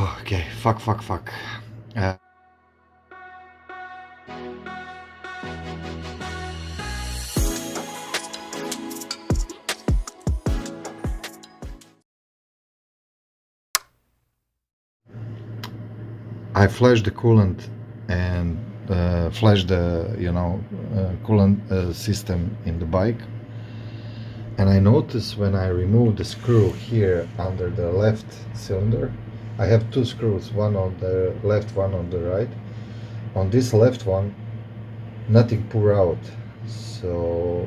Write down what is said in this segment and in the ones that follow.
Okay, fuck. Uh, I flashed the coolant and flashed the coolant system in the bike, and I noticed when I removed the screw here under the left cylinder, I have two screws, one on the left, one on the right. On this left one, nothing pour out, so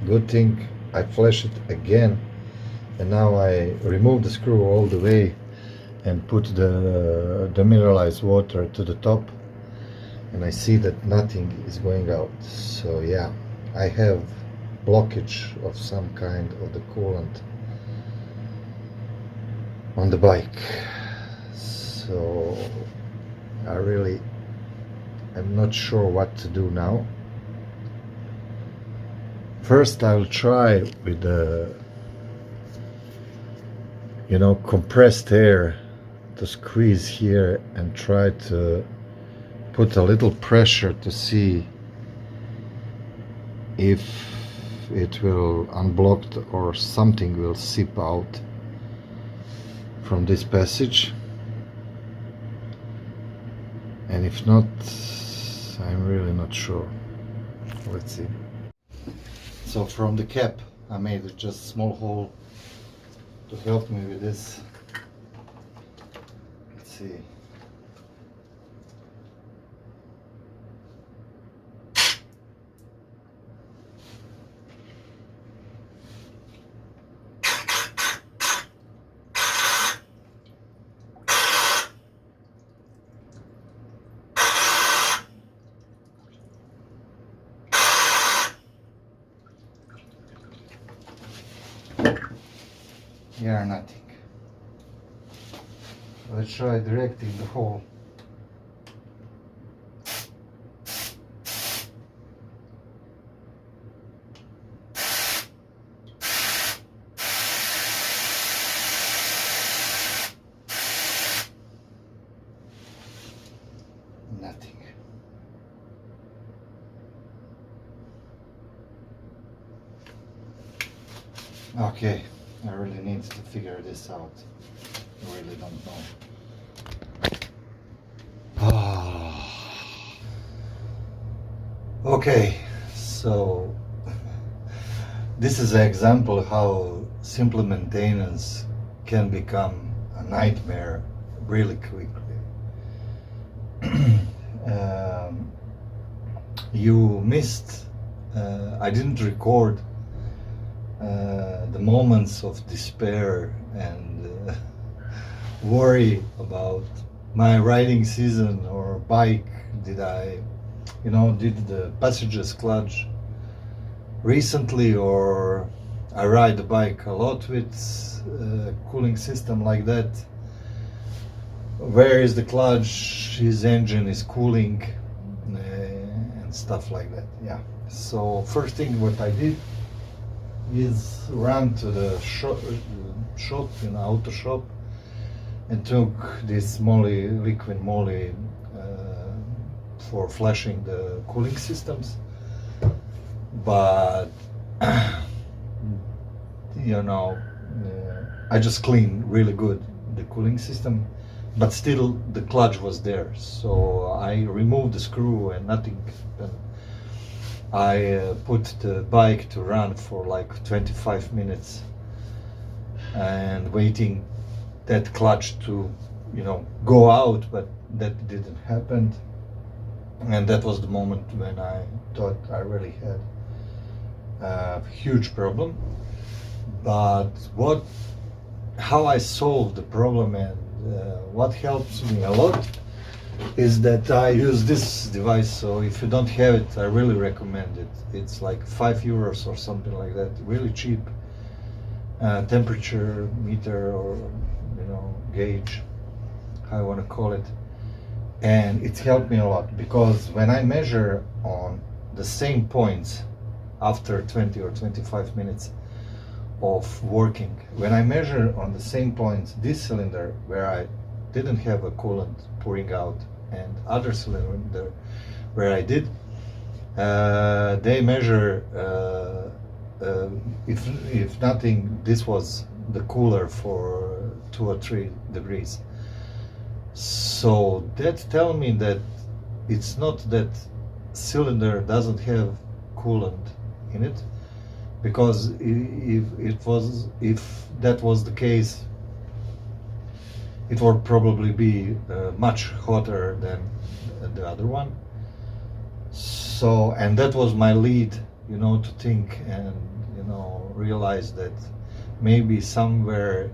good thing I flashed it again, and now I removed the screw all the way and put the demineralized water to the top, and I see that nothing is going out. So yeah, I have blockage of some kind of the coolant on the bike. So I'm not sure what to do now. First I'll try with the compressed air to squeeze here and try to put a little pressure to see if it will unblock or something will seep out from this passage, and if not, I'm really not sure. Let's see. So from the cap I made just a small hole to help me with this. Let's see. Yeah, nothing. Let's try directing the hole. Nothing. Okay, I really need to figure this out. I really don't know. Okay, so this is an example how simple maintenance can become a nightmare really quickly. You missed, I didn't record the moments of despair and worry about my riding season or bike. Did the passages clutch recently, or I ride the bike a lot with cooling system like that. Where is the clutch? His engine is cooling and stuff like that. Yeah. So first thing what I did is run to the shop in the auto shop and took this liquid moly for flashing the cooling systems, but I just cleaned really good the cooling system, but still the clutch was there. So I removed the screw and nothing happened. I put the bike to run for like 25 minutes and waiting that clutch to go out, but that didn't happen, and that was the moment when I thought I really had a huge problem. But how I solved the problem and what helps me a lot is that I use this device. So if you don't have it, I really recommend it. It's like €5 or something like that, really cheap. Temperature meter or gauge, how I want to call it, and it helped me a lot, because when I measure on the same points after 20 or 25 minutes of working. When I measure on the same point this cylinder where I didn't have a coolant pouring out and other cylinder where I did, they measure if nothing, this was the cooler for 2 or 3 degrees. So that tell me that it's not that cylinder doesn't have coolant in it, because if that was the case, it would probably be much hotter than the other one. So, and that was my lead, to think and realize that maybe somewhere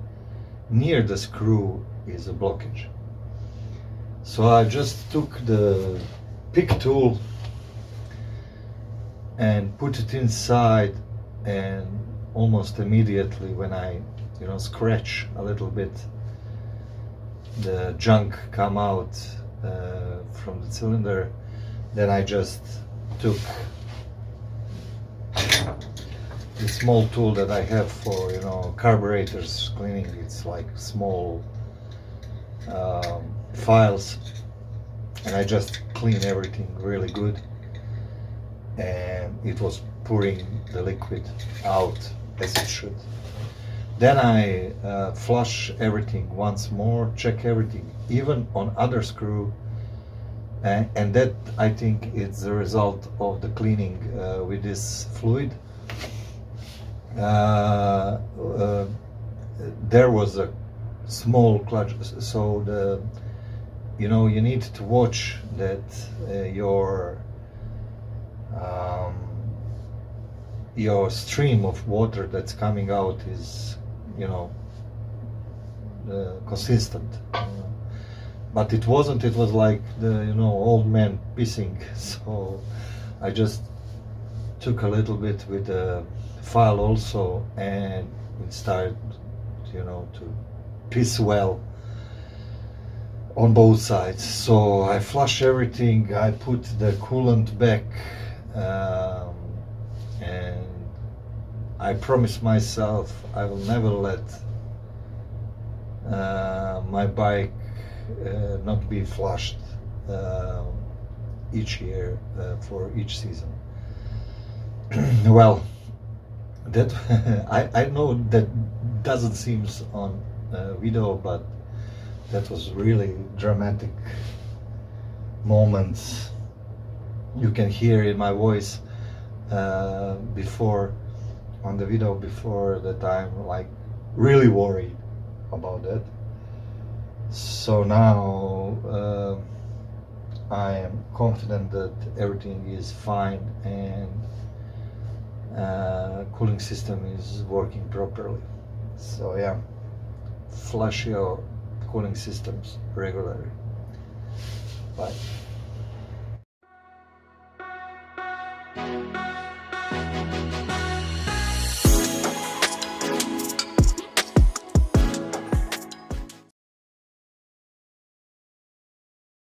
near the screw is a blockage. So I just took the pick tool and put it inside, and almost immediately when I scratch a little bit, the junk come out from the cylinder. Then I just took the small tool that I have for carburetors cleaning. It's like small files, and I just clean everything really good, and it was pouring the liquid out as it should. Then I flush everything once more, check everything, even on other screw, and that I think is the result of the cleaning with this fluid. There was a small clutch, so you need to watch that your stream of water that's coming out is consistent. But it wasn't. It was like the old man pissing. So I just took a little bit with the file also, and it started to piss well on both sides. So I flush everything, I put the coolant back, and I promised myself I will never let my bike not be flushed each year for each season. Well, that I know that doesn't seem on video, but that was really dramatic moments. You can hear in my voice before on the video before that I'm like really worried about that. So now I am confident that everything is fine and cooling system is working properly. So yeah, flush your cooling systems regularly. Bye.